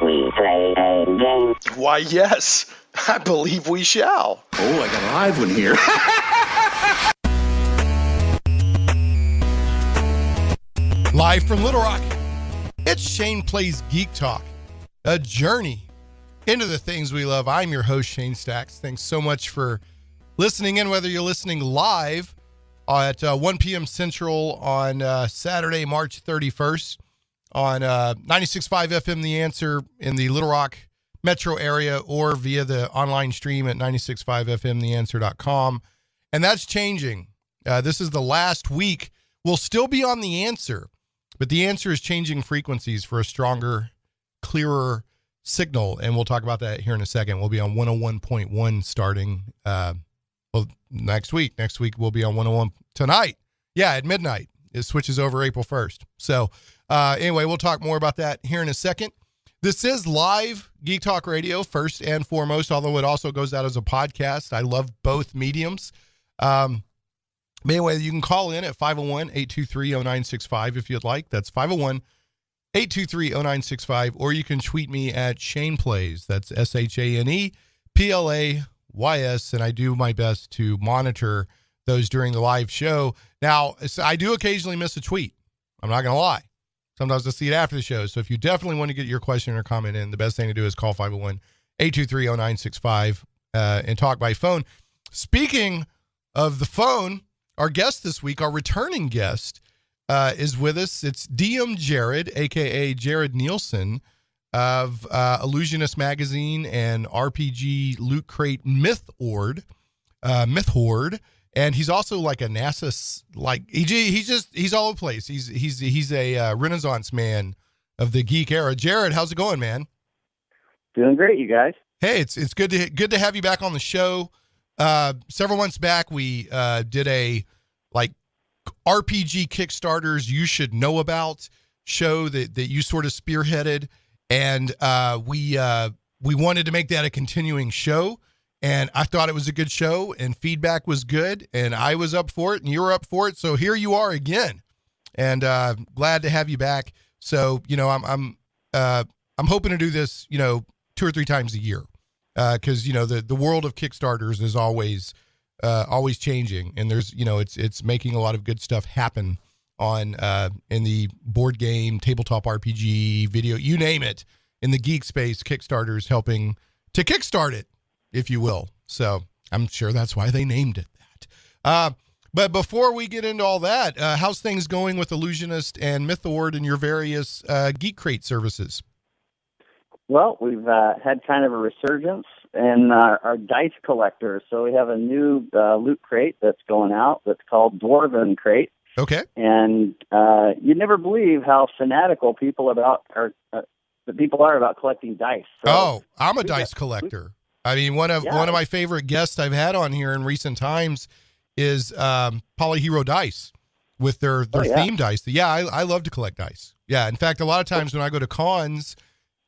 we play a game? Why, yes. I believe we shall. Oh, I got a live one here. Live from Little Rock, it's Shane Plays Geek Talk, a journey into the things we love. I'm your host, Shane Stacks. Thanks so much for listening in, whether you're listening live at 1 p.m. Central on Saturday, March 31st on 96.5 FM The Answer in the Little Rock metro area, or via the online stream at 96.5fmtheanswer.com. And that's changing. This is the last week. We'll still be on The Answer, but The Answer is changing frequencies for a stronger, clearer signal. And we'll talk about that here in a second. We'll be on 101.1 starting next week. Next week, we'll be on 101 tonight. Yeah, at midnight. It switches over April 1st. So anyway, we'll talk more about that here in a second. This is live Geek Talk Radio, first and foremost, although it also goes out as a podcast. I love both mediums. But anyway, you can call in at 501-823-0965 if you'd like. That's 501-823-0965. Or you can tweet me at Shane Plays. That's ShanePlays. And I do my best to monitor those during the live show. Now, I do occasionally miss a tweet. I'm not going to lie. Sometimes I see it after the show. So if you definitely want to get your question or comment in, the best thing to do is call 501-823-0965 and talk by phone. Speaking of the phone, our guest this week, our returning guest, is with us. It's DM Jared, a.k.a. Jared Nielsen of Illusionist Magazine and RPG Loot Crate Mythoard. And he's also like a NASA, he's all over the place. He's a Renaissance man of the geek era. Jared, how's it going, man? Doing great, you guys. Hey, it's good to have you back on the show. Several months back, we did a RPG Kickstarters you should know about show that you sort of spearheaded, and we wanted to make that a continuing show. And I thought it was a good show, and feedback was good, and I was up for it, and you were up for it. So here you are again, and glad to have you back. So I'm hoping to do this 2 or 3 times a year, because the world of Kickstarters is always changing, and there's it's making a lot of good stuff happen on in the board game, tabletop RPG, video, you name it, in the geek space. Kickstarter's helping to kickstart it, if you will. So I'm sure that's why they named it that. But before we get into all that, how's things going with Illusionist and Mythoard and your various Geek Crate services? Well, we've had kind of a resurgence in our dice collectors. So we have a new loot crate that's going out that's called Dwarven Crate. Okay. And you'd never believe how fanatical people are about collecting dice. So I'm a dice collector. I mean, one of my favorite guests I've had on here in recent times is Polyhero Dice with their theme dice. I love to collect dice. Yeah, in fact, a lot of times when I go to cons,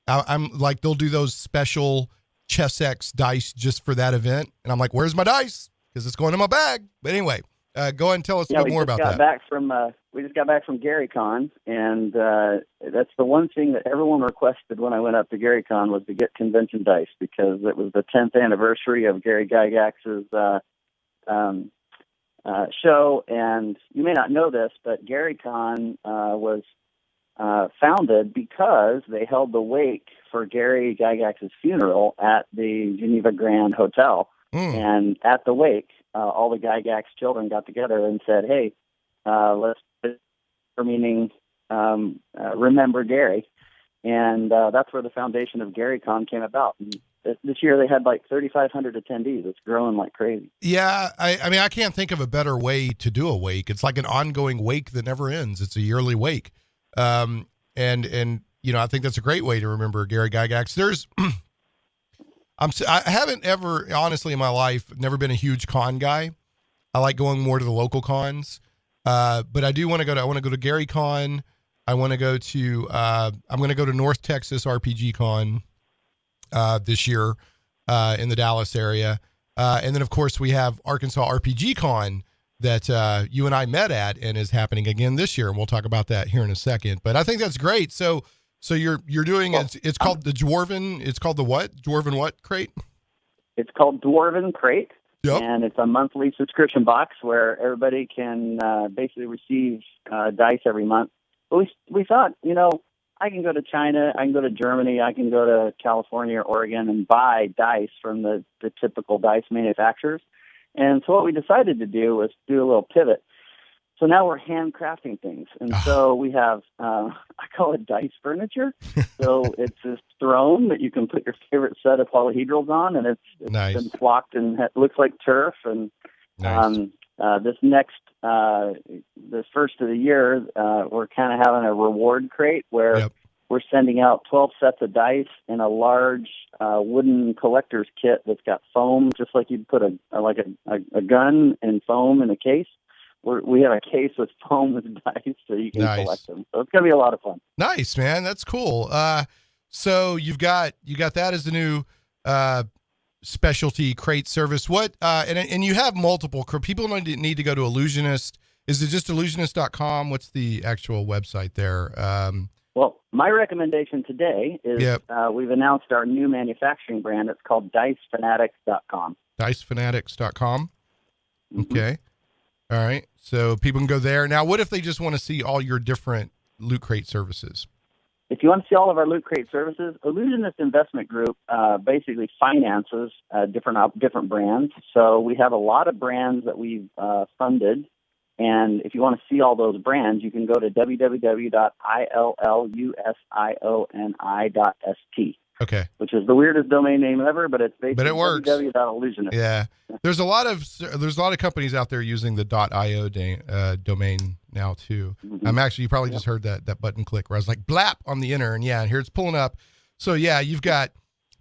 I'm like, they'll do those special Chessex dice just for that event, and I'm like, where's my dice? Because it's going in my bag. But anyway, go ahead and tell us a bit more about that. We just got back from GaryCon, and that's the one thing that everyone requested when I went up to GaryCon was to get convention dice, because it was the 10th anniversary of Gary Gygax's show. And you may not know this, but GaryCon was founded because they held the wake for Gary Gygax's funeral at the Geneva Grand Hotel. And at the wake, all the Gygax children got together and said, hey, let's remember Gary. And that's where the foundation of GaryCon came about. And this year they had like 3,500 attendees. It's growing like crazy. Yeah, I mean, I can't think of a better way to do a wake. It's like an ongoing wake that never ends. It's a yearly wake. And I think that's a great way to remember Gary Gygax. I haven't ever, honestly, in my life, never been a huge con guy. I like going more to the local cons. But I do want to go to, GaryCon. I want to go to, I'm going to go to North Texas RPG Con, this year, in the Dallas area. And then of course we have Arkansas RPG Con that, you and I met at and is happening again this year. And we'll talk about that here in a second, but I think that's great. So So you're doing it's called the Dwarven. It's called the what? Dwarven what crate? It's called Dwarven Crate. Yep. And it's a monthly subscription box where everybody can basically receive dice every month. But we thought, I can go to China, I can go to Germany, I can go to California or Oregon and buy dice from the typical dice manufacturers. And so what we decided to do was do a little pivot. So now we're handcrafting things. And so we have, I call it dice furniture. So it's this throne that you can put your favorite set of polyhedrals on, and it's nice. Been flocked and it looks like turf. And nice. This first of the year, we're kind of having a reward crate where we're sending out 12 sets of dice in a large wooden collector's kit that's got foam, just like you'd put a gun and foam in a case. We have a case with foam with dice so you can collect them. So it's going to be a lot of fun. Nice, man. That's cool. So you got that as the new specialty crate service. What and you have multiple people need to go to Illusionist. Is it just illusionist.com? What's the actual website there? Well, my recommendation today is we've announced our new manufacturing brand. It's called dicefanatics.com. Dicefanatics.com. Mm-hmm. Okay. All right. So people can go there. Now, what if they just want to see all your different Loot Crate services? If you want to see all of our Loot Crate services, Illusionist Investment Group basically finances different brands. So we have a lot of brands that we've funded. And if you want to see all those brands, you can go to www.illusioni.st. Okay. Which is the weirdest domain name ever, but it's basically www.illusionist. Yeah. There's a lot of companies out there using the .io domain now too. Mm-hmm. You probably just heard that button click where I was like blap on the enter, and here it's pulling up. So you've got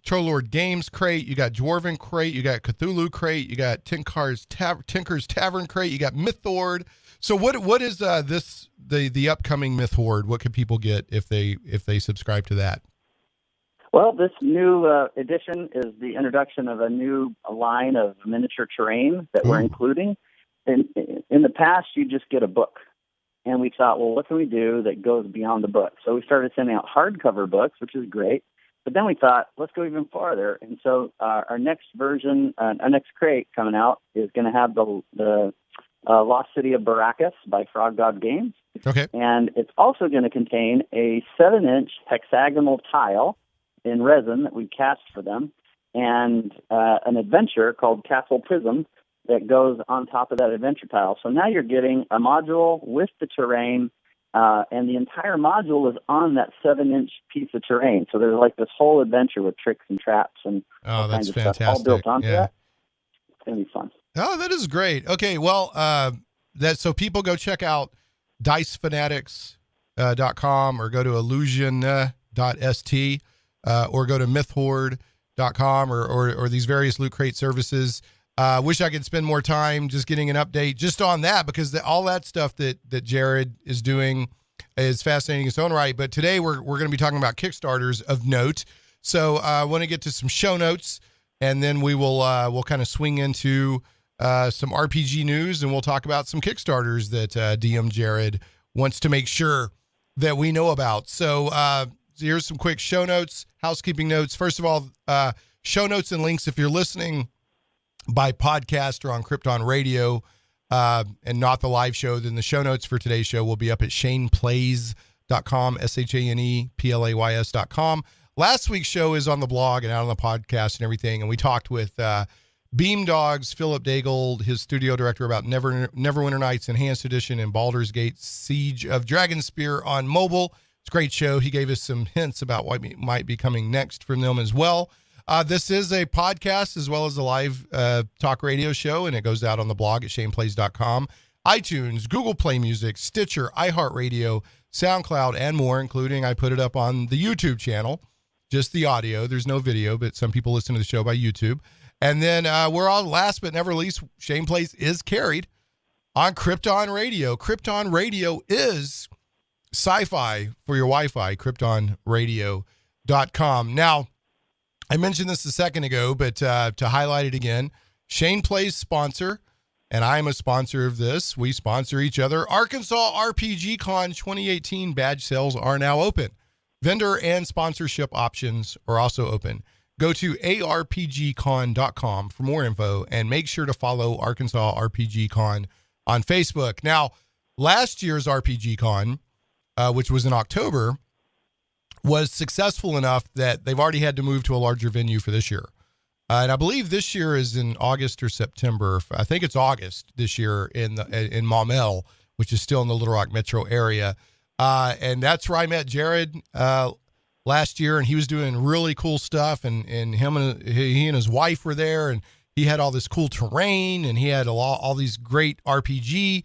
Trollord Games Crate, you got Dwarven Crate, you got Cthulhu Crate, you got Tinker's Tavern Crate, you got Mythoard. So what is the upcoming Mythoard? What can people get if they subscribe to that? Well, this new edition is the introduction of a new line of miniature terrain that we're including. In the past, you just get a book. And we thought, well, what can we do that goes beyond the book? So we started sending out hardcover books, which is great. But then we thought, let's go even farther. And so our next version, our next crate coming out is going to have the Lost City of Baracus by Frog God Games. Okay. And it's also going to contain a 7-inch hexagonal tile in resin that we cast for them, and an adventure called Castle Prism that goes on top of that adventure tile. So now you're getting a module with the terrain, and the entire module is on that 7-inch piece of terrain. So there's like this whole adventure with tricks and traps and all kinds of stuff all built onto that. It's going to be fun. Oh, that is great. Okay, well, so people go check out dicefanatics.com or go to illusion.st. Or go to mythhoard.com or these various Loot Crate services. Wish I could spend more time just getting an update just on that, because all that stuff that Jared is doing is fascinating in its own right. But today we're going to be talking about Kickstarters of note. So I want to get to some show notes, and then we'll kind of swing into some RPG news, and we'll talk about some Kickstarters that DM Jared wants to make sure that we know about. So here's some quick show notes, housekeeping notes. First of all, show notes and links if you're listening by podcast or on Krypton Radio and not the live show, then the show notes for today's show will be up at shaneplays.com, ShanePlays.com. Last week's show is on the blog and out on the podcast and everything, and we talked with Beamdog's Philip Daigle, his studio director, about Neverwinter Nights Enhanced Edition and Baldur's Gate Siege of Dragonspear on mobile. It's a great show. He gave us some hints about what might be coming next from them as well. This is a podcast as well as a live talk radio show, and it goes out on the blog at shaneplays.com, iTunes, Google Play Music, Stitcher, iHeartRadio, SoundCloud, and more, including I put it up on the YouTube channel, just the audio. There's no video, but some people listen to the show by YouTube. And then we're on, last but never least, Shane Plays is carried on Krypton Radio. Krypton Radio is SciFi for your Wi-Fi, kryptonradio.com. Now, I mentioned this a second ago, but to highlight it again, Shane Plays sponsor, and I'm a sponsor of this. We sponsor each other. Arkansas RPG Con 2018 badge sales are now open. Vendor and sponsorship options are also open. Go to arpgcon.com for more info and make sure to follow Arkansas RPG Con on Facebook. Now, last year's RPG Con, which was in October, was successful enough that they've already had to move to a larger venue for this year. And I believe this year is in August or September. I think it's August this year in Maumelle, which is still in the Little Rock metro area. And that's where I met Jared last year, and he was doing really cool stuff. And he and his wife were there, and he had all this cool terrain, and he had all these great RPG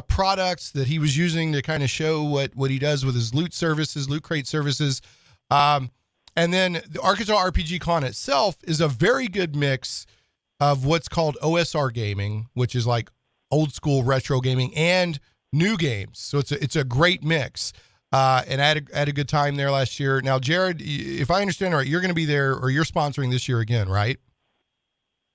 products that he was using to kind of show what he does with his loot crate services. And then the Arkansas RPG Con itself is a very good mix of what's called OSR gaming, which is like old school retro gaming, and new games. So it's a great mix. And I had a good time there last year. Now, Jared, if I understand right, you're going to be there, or you're sponsoring this year again, right?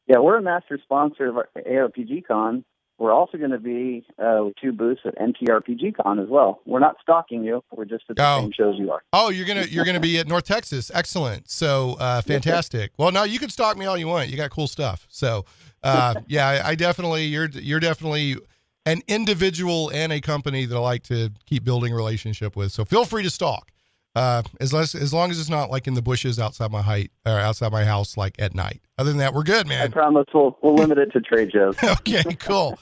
Yeah, we're a master sponsor of ARPG Con. We're also going to be with 2 booths at NTRPG Con as well. We're not stalking you. We're just at the same shows you are. Oh, you're gonna be at North Texas. Excellent. So fantastic. Well, no, you can stalk me all you want. You got cool stuff. So yeah, I definitely you're definitely an individual and a company that I like to keep building a relationship with. So feel free to stalk. As long as it's not like in the bushes outside my house, like at night. Other than that, we're good, man. I promise we'll limit it to trade shows. Okay, cool.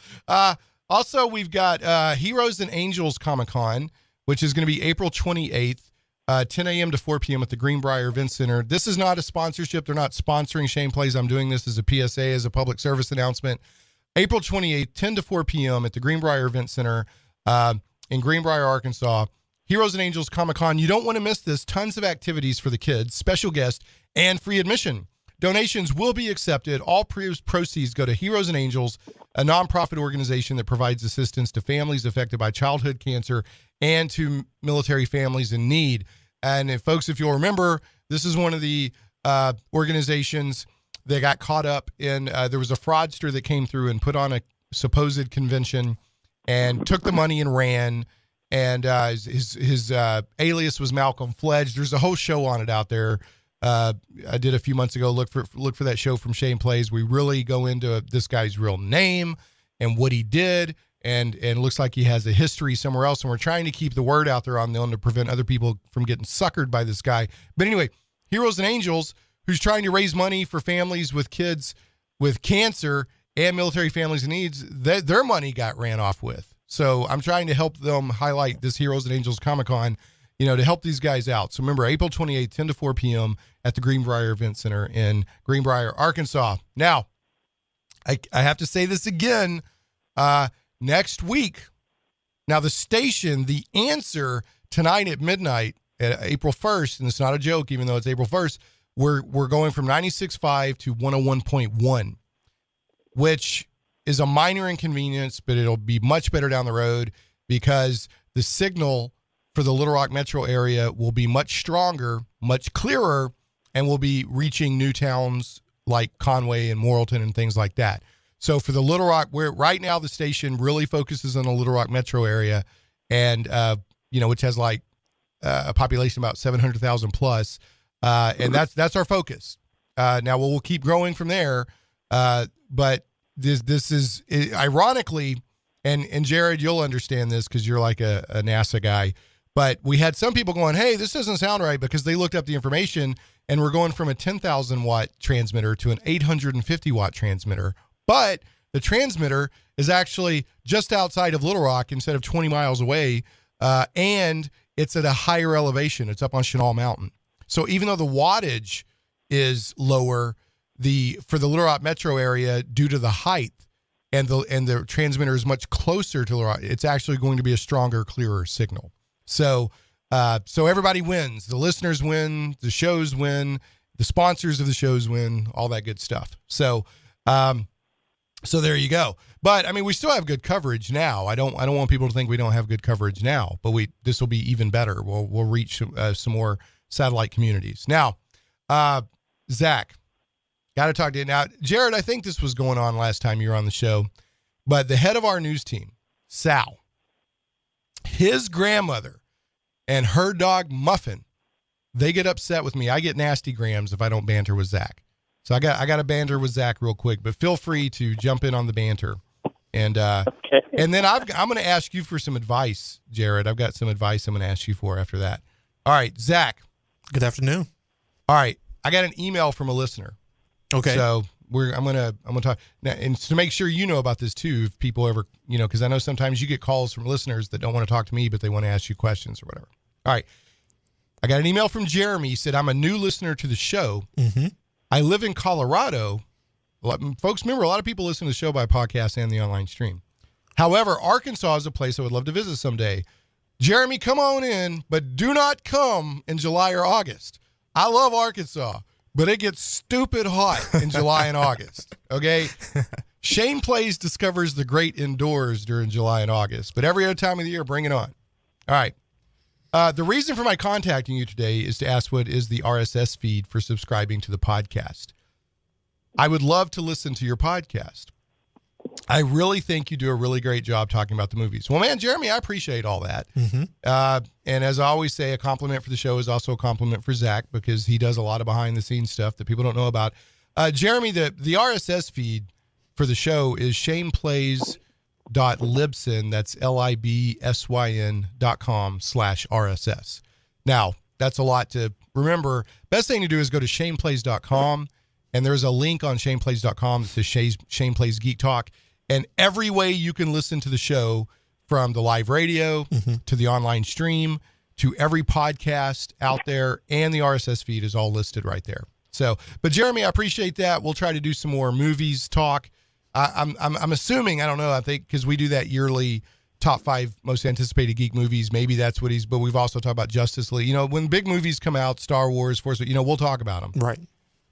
Also, we've got Heroes and Angels Comic-Con, which is going to be April 28th, 10 a.m. to 4 p.m. at the Greenbrier Event Center. This is not a sponsorship. They're not sponsoring Shane Plays. I'm doing this as a PSA, as a public service announcement. April 28th, 10 to 4 p.m. at the Greenbrier Event Center in Greenbrier, Arkansas. Heroes and Angels Comic-Con. You don't want to miss this. Tons of activities for the kids, special guests, and free admission. Donations will be accepted. All proceeds go to Heroes and Angels, a nonprofit organization that provides assistance to families affected by childhood cancer and to military families in need. And if you'll remember, this is one of the organizations that got caught up in, there was a fraudster that came through and put on a supposed convention and took the money and ran. And his alias was Malcolm Fledge. There's a whole show on it out there. I did a few months ago. Look for that show from Shane Plays. We really go into this guy's real name and what he did, and it looks like he has a history somewhere else. And we're trying to keep the word out there on them to prevent other people from getting suckered by this guy. But anyway, Heroes and Angels, who's trying to raise money for families with kids with cancer and military families in needs, their money got ran off with. So I'm trying to help them highlight this Heroes and Angels Comic-Con, to help these guys out. So remember, April 28th, 10 to 4 p.m. at the Greenbrier Event Center in Greenbrier, Arkansas. Now, I have to say this again, next week. Now, the station, The Answer, tonight at midnight, April 1st, and it's not a joke, even though it's April 1st, we're going from 96.5 to 101.1, which is a minor inconvenience, but it'll be much better down the road because the signal for the Little Rock metro area will be much stronger, much clearer, and will be reaching new towns like Conway and Morrilton and things like that. So for the Little Rock, where right now the station really focuses on the Little Rock metro area, and which has like a population about 700,000 plus, and that's our focus. Now we'll keep growing from there, but this is ironically, and Jared, you'll understand this because you're like a NASA guy. But we had some people going, hey, this doesn't sound right, because they looked up the information and we're going from a 10,000 watt transmitter to an 850 watt transmitter. But the transmitter is actually just outside of Little Rock instead of 20 miles away. And it's at a higher elevation. It's up on Chenal Mountain. So even though the wattage is lower, for the Little Rock metro area, due to the height and the transmitter is much closer to Little Rock, it's actually going to be a stronger, clearer signal. So everybody wins. The listeners win, the shows win, the sponsors of the shows win, all that good stuff. So there you go. But I mean, we still have good coverage now. I don't want people to think we don't have good coverage now, but this will be even better. We'll reach some more satellite communities. Now, Zach, got to talk to you now. Jared, I think this was going on last time you were on the show, but the head of our news team, Sal, his grandmother and her dog Muffin they get upset with me. I get nasty grams if I don't banter with Zach. So I got to banter with Zach real quick, but feel free to jump in on the banter. And Okay. and then I'm going to ask you for some advice, Jared. I've got some advice I'm going to ask you for after that. All right, Zach. Good afternoon. All right, I got an email from a listener. Okay. So I'm gonna talk now, and to make sure you know about this too, if people ever, because I know sometimes you get calls from listeners that don't want to talk to me, but they want to ask you questions or whatever. All right, I got an email from Jeremy. He said, I'm a new listener to the show. Mm-hmm. I live in Colorado. Folks, remember, a lot of people listen to the show by podcast and the online stream. However, Arkansas is a place I would love to visit someday. Jeremy, come on in, but do not come in July or August. I love Arkansas, but it gets stupid hot in July and August, okay? Shane Plays discovers the great indoors during July and August, but every other time of the year, bring it on. All right. The reason for my contacting you today is to ask what is the RSS feed for subscribing to the podcast. I would love to listen to your podcast. I really think you do a really great job talking about the movies. Well, man, Jeremy, I appreciate all that. Mm-hmm. And as I always say, a compliment for the show is also a compliment for Zach because he does a lot of behind-the-scenes stuff that people don't know about. Jeremy, the RSS feed for the show is shaneplays.libsyn. That's libsyn.com/RSS. Now, that's a lot to remember. Best thing to do is go to shaneplays.com. And there's a link on shaneplays.com that says Shane Plays Geek Talk. And every way you can listen to the show, from the live radio to the online stream to every podcast out there, and the RSS feed is all listed right there. So, but Jeremy, I appreciate that. We'll try to do some more movies talk. I'm assuming, I don't know, I think because we do that yearly top 5 most anticipated geek movies. Maybe that's what but we've also talked about Justice League. When big movies come out, Star Wars, Force, we'll talk about them. Right.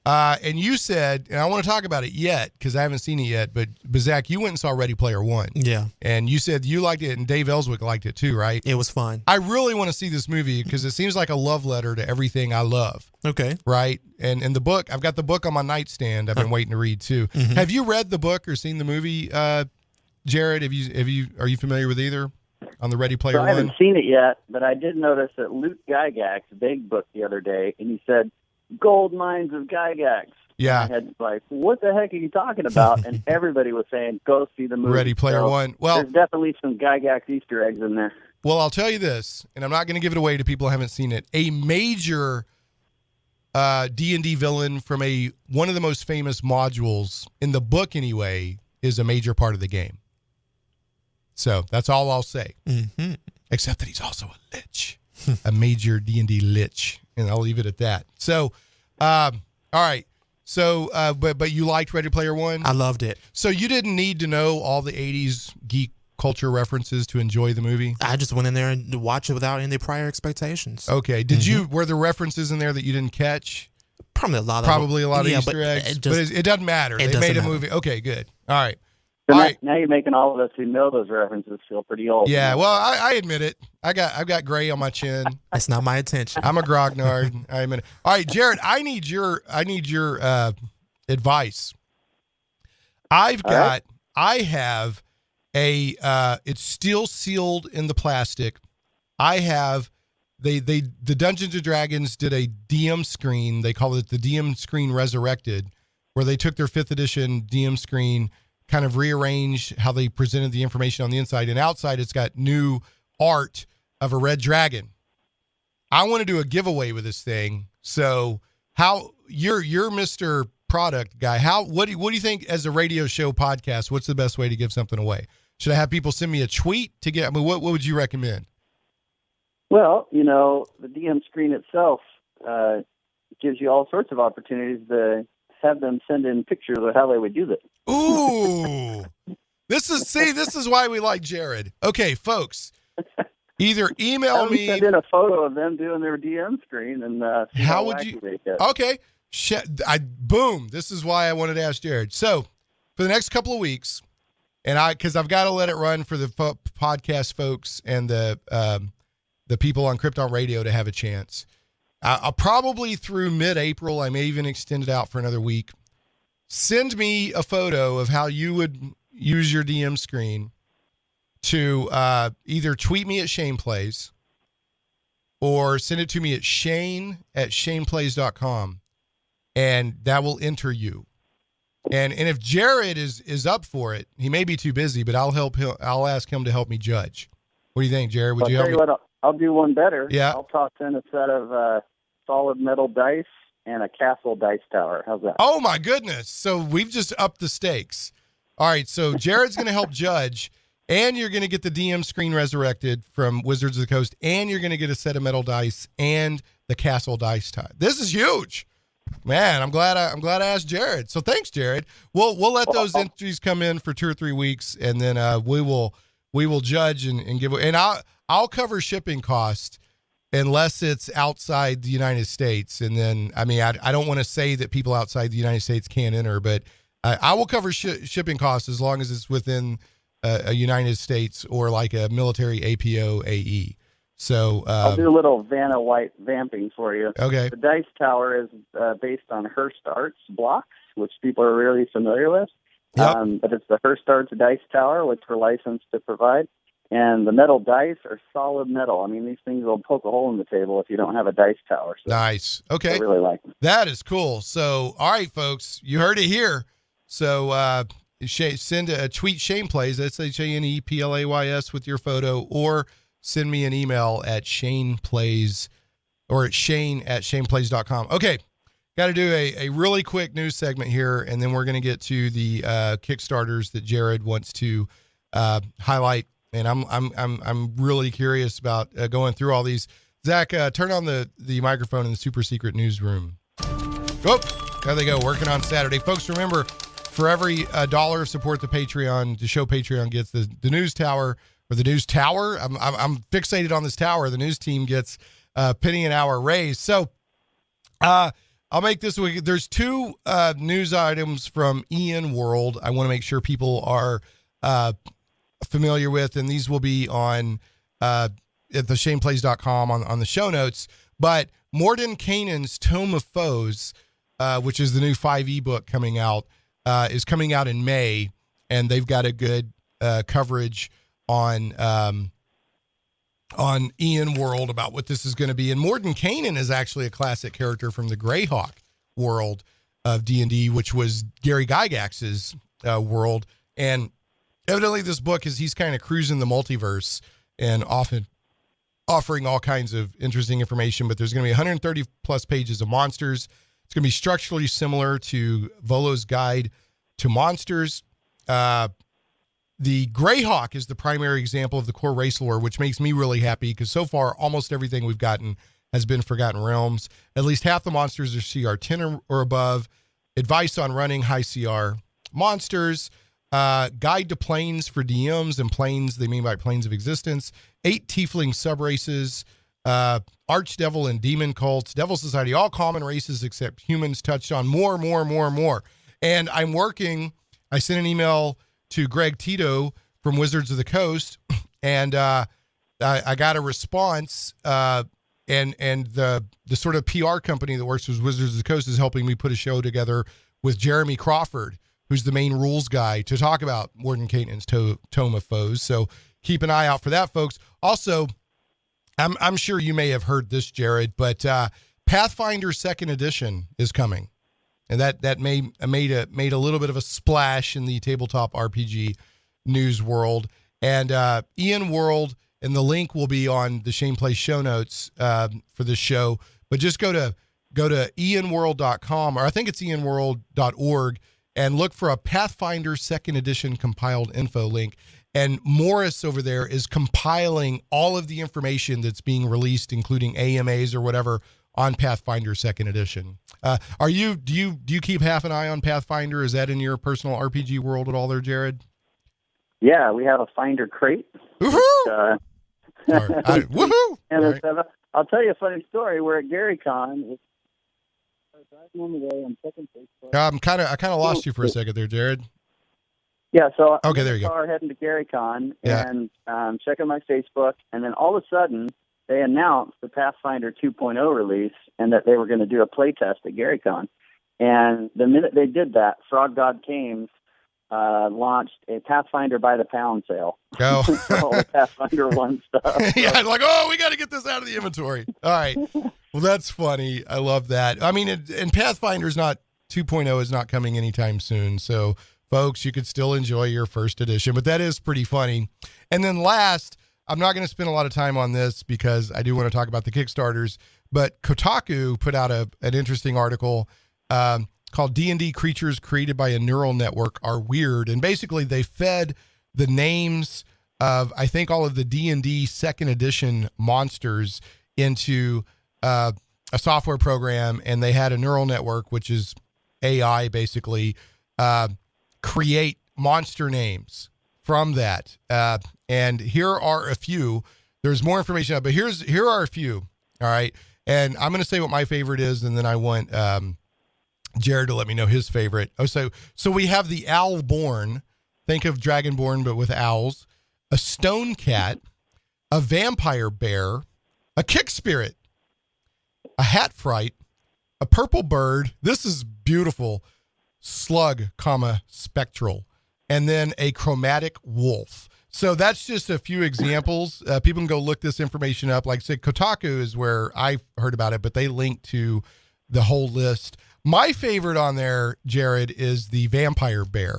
And you said, and I want to talk about it yet because I haven't seen it yet, but Zach, you went and saw Ready Player One. Yeah. And you said you liked it, and Dave Ellswick liked it too, right? It was fun. I really want to see this movie because it seems like a love letter to everything I love. Okay. Right? And the book, I've got the book on my nightstand I've been waiting to read too. Mm-hmm. Have you read the book or seen the movie, Jared? Are you familiar with either on the Ready Player So One? I haven't seen it yet, but I did notice that Luke Gygax big book the other day, and he said, "Gold mines of Gygax." Yeah. I had like, what the heck are you talking about? And everybody was saying, go see the movie. Ready Player One. Well, there's definitely some Gygax Easter eggs in there. Well, I'll tell you this, and I'm not going to give it away to people who haven't seen it. A major D&D villain from one of the most famous modules, in the book anyway, is a major part of the game. So that's all I'll say. Mm-hmm. Except that he's also a lich, a major D&D lich, and I'll leave it at that. So, all right. So, but you liked Ready Player One? I loved it. So you didn't need to know all the 80s geek culture references to enjoy the movie? I just went in there and watched it without any prior expectations. Okay. Were there references in there that you didn't catch? Probably a lot of Easter eggs. But it doesn't matter. They made a movie. Okay, good. All right. Now you're making all of us who know those references feel pretty old. Yeah, well, I admit it. I've got gray on my chin. That's not my intention. I'm a grognard. I admit it. All right, Jared, I need your advice. I have it's still sealed in the plastic. I have the Dungeons and Dragons did a DM screen. They call it the DM screen resurrected, where they took their 5th edition DM screen, kind of rearranged how they presented the information on the inside, and outside it's got new art of a red dragon. I want to do a giveaway with this thing. So how you're Mr. Product guy. What do you think as a radio show podcast, what's the best way to give something away? Should I have people send me a tweet to get, what would you recommend? Well, the DM screen itself gives you all sorts of opportunities to have them send in pictures of how they would do this. Ooh, this is why we like Jared. Okay, folks, either email me. Send in a photo of them doing their DM screen, and how would you? Okay, boom. This is why I wanted to ask Jared. So, for the next couple of weeks, because I've got to let it run for the podcast folks and the people on Krypton Radio to have a chance. I'll probably through mid-April, I may even extend it out for another week. Send me a photo of how you would use your DM screen to either tweet me at Shane Plays or send it to me at shane@shaneplays.com, and that will enter you. And if Jared is up for it, he may be too busy, but I'll ask him to help me judge. What do you think, Jared? Would you help me? I'll do one better. Yeah. I'll toss in a set of solid metal dice and a castle dice tower. How's that? Oh my goodness. So we've just upped the stakes. All right. So Jared's going to help judge, and you're going to get the DM screen resurrected from Wizards of the Coast, and you're going to get a set of metal dice and the castle dice tie. This is huge. Man, I'm glad I asked Jared. So thanks, Jared. We'll let those entries come in for 2 or 3 weeks, and then we will judge and give. And I'll cover shipping costs unless it's outside the United States. And then I don't want to say that people outside the United States can't enter, but I will cover shipping costs as long as it's within a United States or like a military APO AE. So I'll do a little Vanna White vamping for you. Okay. The dice tower is based on Hearst Arts blocks, which people are really familiar with. Yep. But it's the Hearst Arts dice tower, which we're licensed to provide. And the metal dice are solid metal. I mean, these things will poke a hole in the table if you don't have a dice tower. So nice. Okay. I really like them. That is cool. So, all right, folks, you heard it here. So send a tweet Shane Plays, ShanePlays with your photo, or send me an email at shaneplays or at shane@shaneplays.com. Okay. Got to do a really quick news segment here, and then we're going to get to the Kickstarters that Jared wants to highlight. And I'm really curious about going through all these. Zach, turn on the microphone in the super secret newsroom. Oh, there they go, working on Saturday. Folks, remember, for every $1 of support the show Patreon gets, the news tower, or the news tower, I'm fixated on this tower, the news team gets penny an hour raise. So I'll make this week. There's 2 news items from Ian World I want to make sure people are familiar with, and these will be on at theshaneplays.com on the show notes. But Mordenkainen's Tome of Foes, which is the new 5e book coming out, is coming out in May, and they've got a good coverage on Ian World about what this is going to be. And Mordenkainen is actually a classic character from the Greyhawk world of D&D, which was Gary Gygax's world. And evidently this book he's kind of cruising the multiverse and often offering all kinds of interesting information, but there's going to be 130 plus pages of monsters. It's going to be structurally similar to Volo's Guide to Monsters. The Greyhawk is the primary example of the core race lore, which makes me really happy because so far almost everything we've gotten has been Forgotten Realms. At least half the monsters are CR 10 or above. Advice on running high CR monsters. Guide to planes for DMs, and planes they mean by planes of existence. 8 tiefling subraces. Archdevil and demon cults. Devil Society, all common races except humans touched on. More. And I sent an email to Greg Tito from Wizards of the Coast, and I got a response, and the sort of PR company that works with Wizards of the Coast is helping me put a show together with Jeremy Crawford, who's the main rules guy, to talk about Mordenkainen's Tome of Foes. So keep an eye out for that, folks. Also, I'm sure you may have heard this, Jared, but Pathfinder 2nd Edition is coming. And that made a little bit of a splash in the tabletop RPG news world. And Ian World, and the link will be on the Shane Play show notes for this show. But just go to ianworld.com, or I think it's ianworld.org, and look for a Pathfinder 2nd Edition compiled info link. And Morris over there is compiling all of the information that's being released, including AMAs or whatever, on Pathfinder 2nd Edition. Do you keep half an eye on Pathfinder? Is that in your personal RPG world at all there, Jared? Yeah, we have a Finder Crate. Woohoo! Woohoo! And right. I'll tell you a funny story. We're at GaryCon. On the way, I'm checking Facebook. I kind of lost you for a second there, Jared. Yeah, so okay, there you go. Heading to GaryCon, Yeah. and checking my Facebook, and then all of a sudden they announced the Pathfinder 2.0 release, and that they were going to do a play test at GaryCon. And the minute they did that, Frog God Games launched a Pathfinder by the pound sale. Oh. All the Pathfinder 1 stuff. Yeah, like, oh, we got to get this out of the inventory. All right. Well, that's funny. I love that. I mean, and Pathfinder's not 2.0 is not coming anytime soon. So, folks, you could still enjoy your first edition, but that is pretty funny. And then last, I'm not going to spend a lot of time on this because I do want to talk about the Kickstarters, but Kotaku put out an interesting article called D&D Creatures Created by a Neural Network Are Weird. And basically they fed the names of, I think, all of the D&D second edition monsters into a software program, and they had a neural network, which is AI, basically, create monster names from that. And here are a few. There's more information out, but here are a few. All right. And I'm going to say what my favorite is, and then I want Jared to let me know his favorite. Oh, so we have the Owlborn. Think of Dragonborn, but with owls. A stone cat, a vampire bear, a kick spirit, a hat fright, a purple bird. This is beautiful. Slug, spectral, and then a chromatic wolf. So that's just a few examples. People can go look this information up. Like I said, Kotaku is where I heard about it, but they link to the whole list. My favorite on there, Jared, is the vampire bear.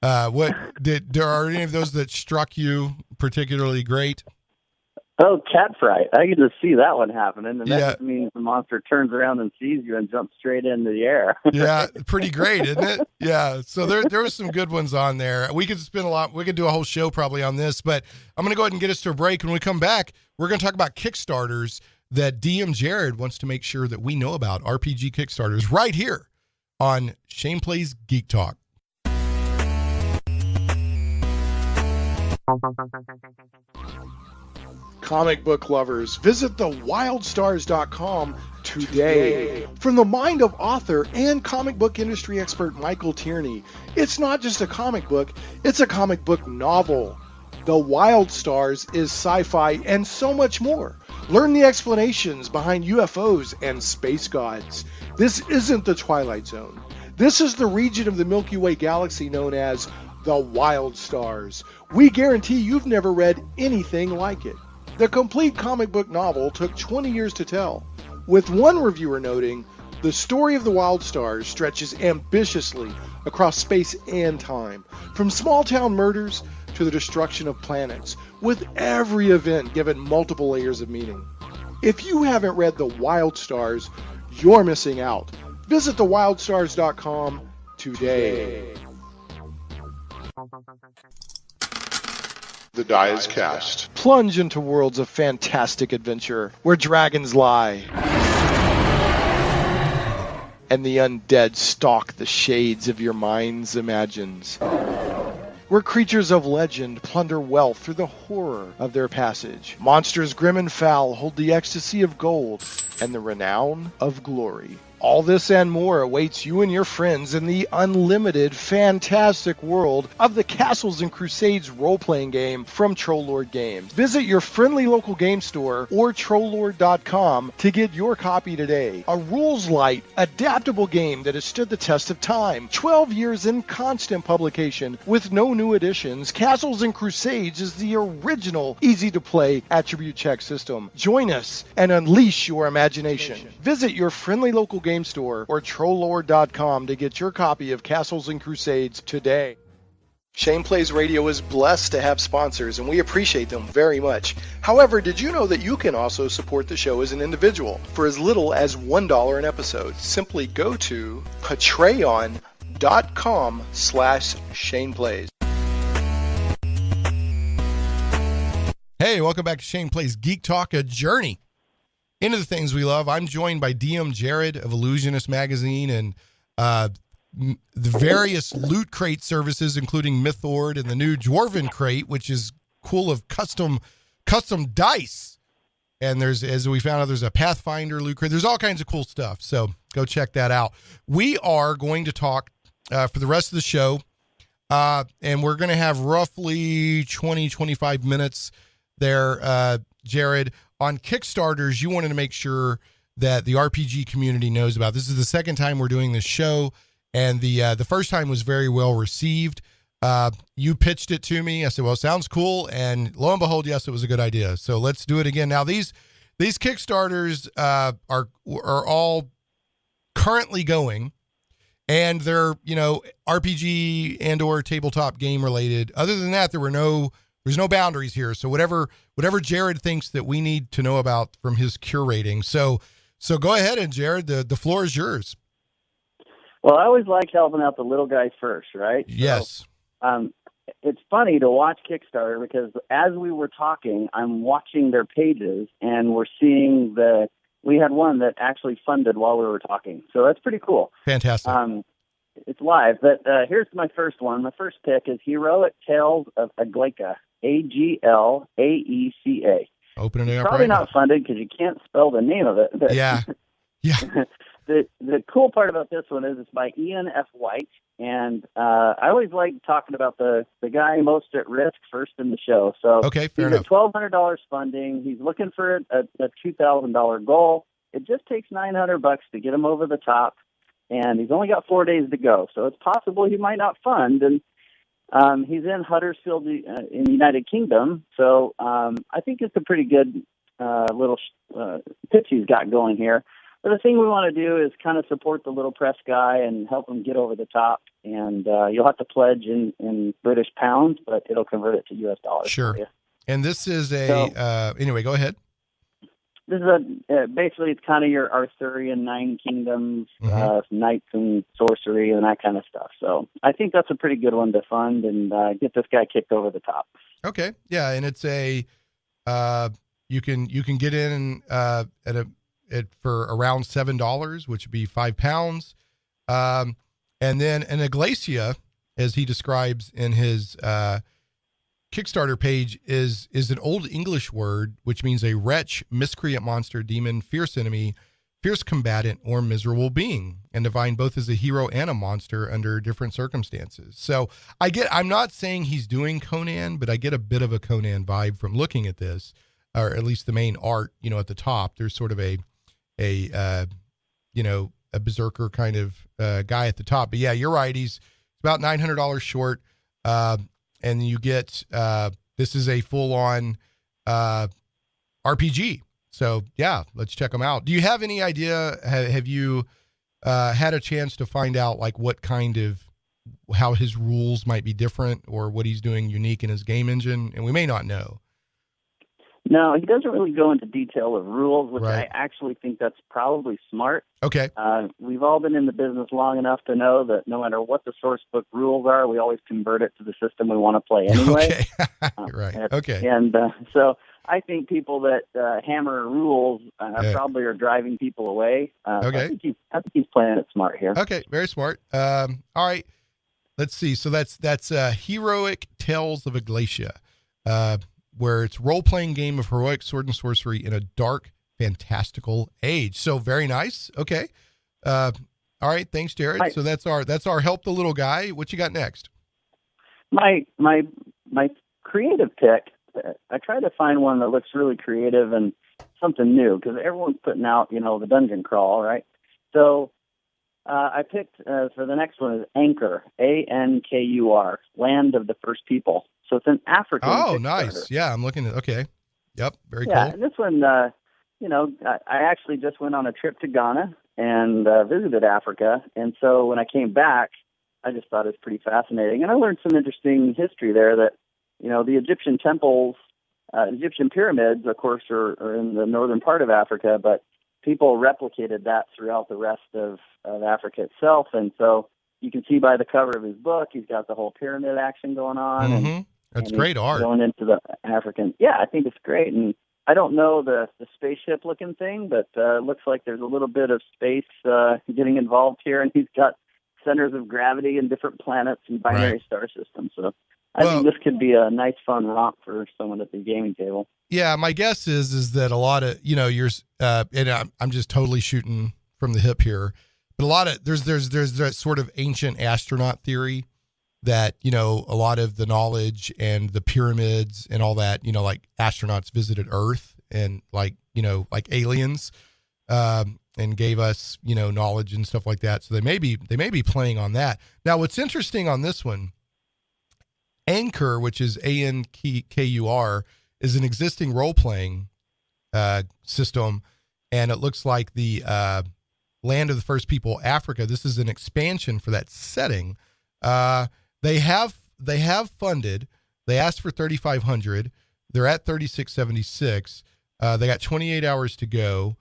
There are any of those that struck you particularly great? Oh, cat fright. I can just see that one happening. And that Yeah. just means the monster turns around and sees you and jumps straight into the air. Yeah, pretty great, isn't it? Yeah. So there were some good ones on there. We could do a whole show probably on this, but I'm going to go ahead and get us to a break. When we come back, we're going to talk about Kickstarters that DM Jared wants to make sure that we know about. RPG Kickstarters right here on Shane Plays Geek Talk. Comic book lovers, visit thewildstars.com today. From the mind of author and comic book industry expert Michael Tierney, it's not just a comic book, it's a comic book novel. The Wild Stars is sci-fi and so much more. Learn the explanations behind UFOs and space gods. This isn't the Twilight Zone. This is the region of the Milky Way galaxy known as the Wild Stars. We guarantee you've never read anything like it. The complete comic book novel took 20 years to tell, with one reviewer noting, the story of the Wild Stars stretches ambitiously across space and time, from small-town murders to the destruction of planets, with every event given multiple layers of meaning. If you haven't read The Wild Stars, you're missing out. Visit thewildstars.com today. The die is cast. Plunge into worlds of fantastic adventure where dragons lie and the undead stalk the shades of your mind's imagines. Where creatures of legend plunder wealth through the horror of their passage. Monsters grim and foul hold the ecstasy of gold and the renown of glory. All this and more awaits you and your friends in the unlimited, fantastic world of the Castles and Crusades role-playing game from Trollord Games. Visit your friendly local game store or Trollord.com to get your copy today. A rules-light, adaptable game that has stood the test of time. 12 years in constant publication with no new additions. Castles and Crusades is the original, easy-to-play attribute check system. Join us and unleash your imagination. Visit your friendly local game store or Trollord.com to get your copy of Castles and Crusades today. Shane Plays Radio is blessed to have sponsors, and we appreciate them very much. However, did you know that you can also support the show as an individual for as little as $1 an episode? Simply go to patreon.com/Shane Plays. Hey, welcome back to Shane Plays Geek Talk, a journey into the things we love. I'm joined by DM Jared of Illusionist Magazine and the various Loot Crate services, including Mythoard and the new Dwarven Crate, which is cool, of custom dice. And there's, as we found out, there's a Pathfinder Loot Crate. There's all kinds of cool stuff. So go check that out. We are going to talk for the rest of the show, and we're going to have roughly 20-25 minutes there, Jared, on Kickstarters. You wanted to make sure that the RPG community knows about. This is the second time we're doing this show, and the first time was very well received. You pitched it to me. I said, well, it sounds cool. And lo and behold, yes, it was a good idea. So let's do it again. Now, these Kickstarters are all currently going, and they're, RPG and or tabletop game related. Other than that, there's no boundaries here. So whatever Jared thinks that we need to know about from his curating. So go ahead, and Jared, the floor is yours. Well, I always like helping out the little guys first, right? Yes. So, it's funny to watch Kickstarter because as we were talking, I'm watching their pages and we're seeing we had one that actually funded while we were talking. So that's pretty cool. Fantastic. It's live, but here's my first one. My first pick is Heroic Tales of Aglaeca, Aglaeca. Opening it up Probably right not now. funded because you can't spell the name of it. But Yeah. The cool part about this one is it's by Ian F. White, and I always like talking about the guy most at risk first in the show. So Okay, fair he's enough. at $1,200 funding. He's looking for a $2,000 goal. It just takes $900 to get him over the top, and he's only got 4 days to go. So it's possible he might not fund. And he's in Huddersfield in the United Kingdom. So I think it's a pretty good little pitch he's got going here. But the thing we want to do is kind of support the little press guy and help him get over the top. And you'll have to pledge in British pounds, but it'll convert it to U.S. dollars. Sure. For you. And this is anyway, go ahead. This is basically it's kind of your Arthurian 9 Kingdoms, knights and sorcery and that kind of stuff. So I think that's a pretty good one to fund and get this guy kicked over the top. Okay. Yeah. And it's you can get in for around $7, which would be £5. And then an Aglaeca, as he describes in his Kickstarter page, is an old English word which means a wretch, miscreant, monster, demon, fierce enemy, fierce combatant, or miserable being, and defined both as a hero and a monster under different circumstances. So I'm not saying he's doing Conan, but I get a bit of a Conan vibe from looking at this, or at least the main art. At the top, there's sort of a berserker kind of guy at the top. But yeah, you're right. He's about $900 short. And you get, this is a full on RPG. So yeah, let's check them out. Do you have any idea? Have you had a chance to find out like what kind of, how his rules might be different or what he's doing unique in his game engine? And we may not know. No, he doesn't really go into detail of rules, which Right. I actually think that's probably smart. Okay. We've all been in the business long enough to know that no matter what the source book rules are, we always convert it to the system we want to play anyway. Okay. Right. Okay. And so I think people that hammer rules probably are driving people away. Okay. I think he's playing it smart here. Okay. Very smart. All right. Let's see. So that's Heroic Tales of Aglaeca, where it's role-playing game of heroic sword and sorcery in a dark, fantastical age. So very nice. Okay. All right. Thanks, Jared. So that's our help the little guy. What you got next? My creative pick, I try to find one that looks really creative and something new because everyone's putting out, the dungeon crawl, right? So I picked for the next one is Anchor, Ankur, Land of the First People. So it's an African. Oh, Kickstarter. nice. Yeah, I'm looking at. Okay. Yep. Very Yeah, cool. and this one, I actually just went on a trip to Ghana and visited Africa, and so when I came back, I just thought it was pretty fascinating, and I learned some interesting history there. That the Egyptian temples, Egyptian pyramids, of course, are in the northern part of Africa, but people replicated that throughout the rest of Africa itself, and so you can see by the cover of his book, he's got the whole pyramid action going on. Mm-hmm. That's great art. Going into the African. Yeah, I think it's great. And I don't know the spaceship looking thing, but it looks like there's a little bit of space getting involved here. And he's got centers of gravity and different planets and binary star systems. So I think this could be a nice, fun romp for someone at the gaming table. Yeah, my guess is that a lot of, and I'm just totally shooting from the hip here, but a lot of, there's that sort of ancient astronaut theory that, a lot of the knowledge and the pyramids and all that, like astronauts visited Earth and like aliens, and gave us, knowledge and stuff like that. So they may be playing on that. Now, what's interesting on this one Anchor, which is ANKUR, is an existing role-playing system, and it looks like the Land of the First People, Africa. This is an expansion for that setting. They have funded. They asked for $3,500. They're at $3,676. They got 28 hours to go,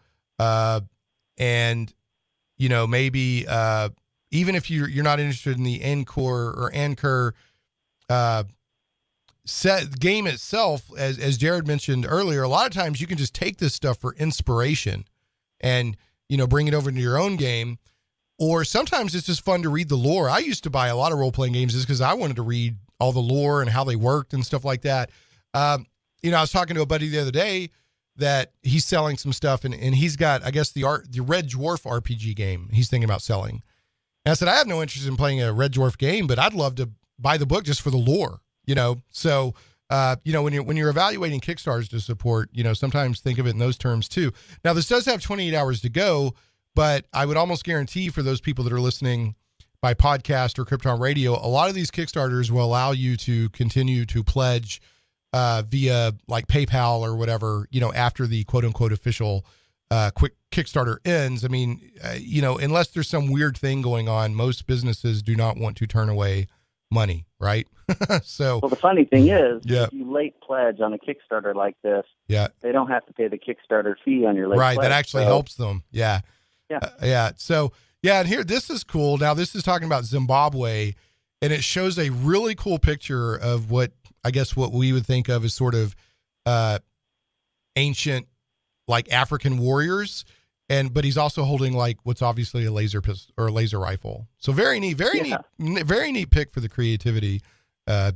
and maybe even if you're not interested in the Anchor set game itself, as Jared mentioned earlier, a lot of times you can just take this stuff for inspiration and bring it over into your own game, or sometimes it's just fun to read the lore. I used to buy a lot of role-playing games just because I wanted to read all the lore and how they worked and stuff like that. I was talking to a buddy the other day that he's selling some stuff, and he's got, I guess, the Red Dwarf RPG game he's thinking about selling. And I said, I have no interest in playing a Red Dwarf game, but I'd love to buy the book just for the lore, So, when you're evaluating Kickstarters to support, sometimes think of it in those terms too. Now, this does have 28 hours to go, but I would almost guarantee for those people that are listening by podcast or Krypton Radio, a lot of these Kickstarters will allow you to continue to pledge via like PayPal or whatever, after the quote unquote official quick Kickstarter ends. I mean, unless there's some weird thing going on, most businesses do not want to turn away money, right? So, well, the funny thing is, yeah, if you late pledge on a Kickstarter like this, yeah, they don't have to pay the Kickstarter fee on your late right. pledge. That actually helps them. Yeah. Yeah. Yeah. So, yeah. And here, this is cool. Now, this is talking about Zimbabwe, and it shows a really cool picture of what we would think of as sort of ancient, like African warriors. But he's also holding like what's obviously a laser pistol or a laser rifle. So very neat, very neat pick for the creativity,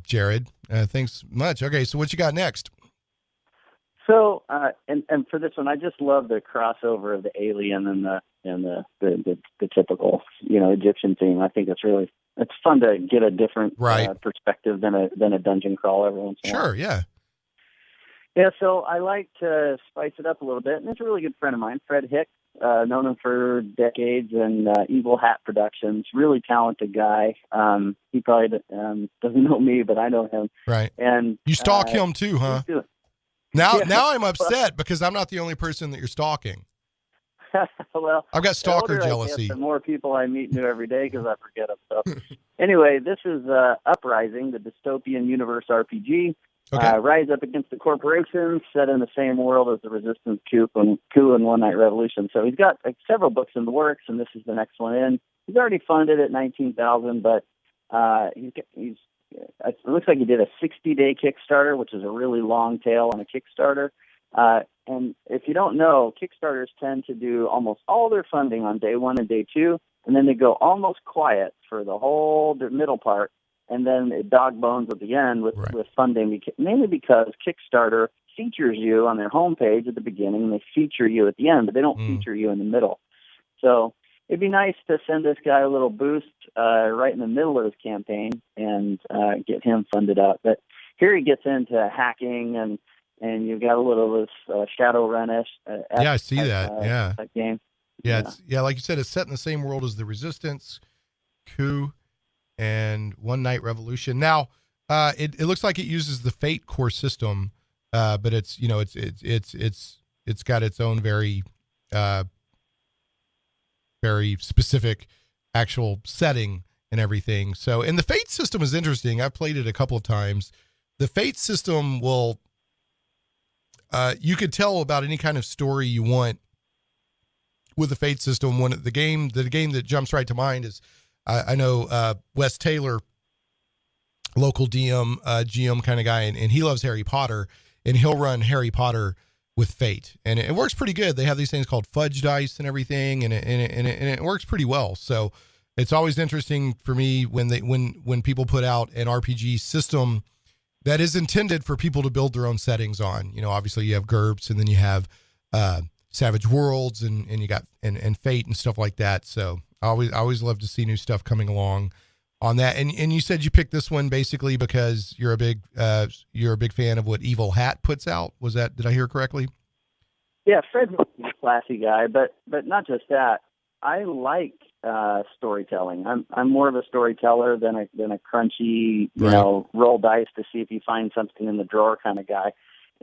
Jared. Thanks much. Okay, so what you got next? So, and for this one, I just love the crossover of the alien and the typical Egyptian theme. I think it's fun to get a different perspective than a dungeon crawl every once in a while. Sure, yeah. Yeah, so I like to spice it up a little bit, and it's a really good friend of mine, Fred Hicks. Known him for decades in Evil Hat Productions. Really talented guy. He probably doesn't know me, but I know him. Right. And you stalk him too, huh? Now I'm upset because I'm not the only person that you're stalking. Well, I've got stalker jealousy. The more people I meet new every day because I forget them. So anyway, this is Uprising, the dystopian universe RPG. Okay. Rise up against the corporations, set in the same world as the Resistance coup and One Night Revolution. So he's got several books in the works, and this is the next one in. He's already funded at $19,000, but it looks like he did a 60-day Kickstarter, which is a really long tail on a Kickstarter. And if you don't know, Kickstarters tend to do almost all their funding on day one and day two, and then they go almost quiet for the whole middle part. And then it dog bones at the end with funding, mainly because Kickstarter features you on their homepage at the beginning, and they feature you at the end, but they don't feature you in the middle. So it'd be nice to send this guy a little boost right in the middle of his campaign and get him funded up. But here he gets into hacking, and you've got a little of this Shadowrun-ish. I see that. That game. Yeah, like you said, it's set in the same world as the Resistance coup and One Night Revolution. Now, it looks like it uses the Fate core system, but it's got its own very very specific actual setting and everything. So, and the Fate system is interesting. I've played it a couple of times. The Fate system will, you could tell about any kind of story you want with the Fate system. The game that jumps right to mind is, I know Wes Taylor, local GM kind of guy, and he loves Harry Potter, and he'll run Harry Potter with Fate, and it works pretty good. They have these things called fudge dice and everything, and it works pretty well. So it's always interesting for me when people put out an RPG system that is intended for people to build their own settings on. Obviously you have GURPS, and then you have Savage Worlds, and you got and Fate and stuff like that. So I always love to see new stuff coming along on that. And you said you picked this one basically because you're a big fan of what Evil Hat puts out. Did I hear correctly? Yeah, Fred's a classy guy, but not just that. I like storytelling. I'm more of a storyteller than a crunchy, roll dice to see if you find something in the drawer kind of guy.